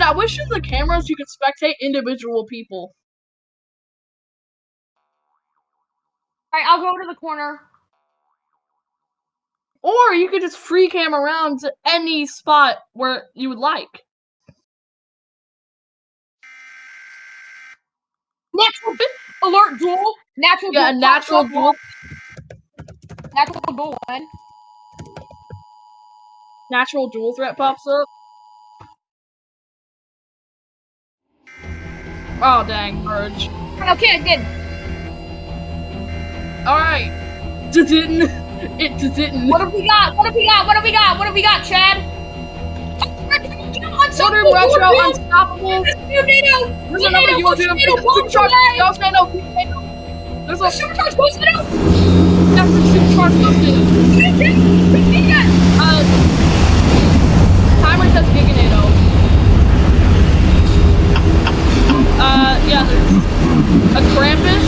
Dude, I wish in the cameras you could spectate individual people. Alright, I'll go to the corner. Or you could just free cam around to any spot where you would like. Natural alert duel. Natural Yeah, duel. natural duel. Natural duel one. Natural duel threat pops up. Oh dang, merge. Okay, I did. Alright. It didn't. What have we got? What have we got? What have we got? What have we got, Chad? Water Retro Unstoppable. NoobNado. There's another YouTube. Supercharged GhostNado. There's a Supercharged GhostNado. That's a Supercharged GhostNado. Timer says GigaNado. Yeah, there's a Krampus.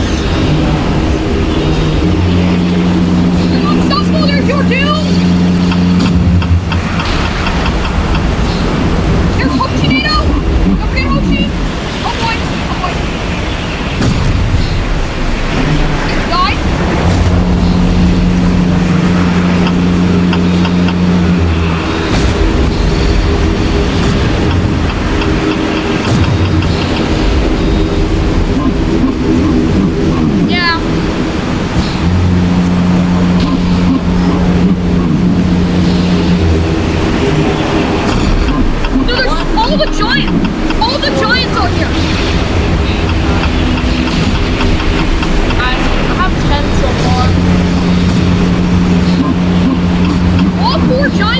Unstoppable, there's your doom. There's Hoshinado. Don't forget Hoshi. Oh boy. Oh boy. Died. Yeah. Dude, there's all the giants! All the giants are here! I have 10 so far. All 4 giants!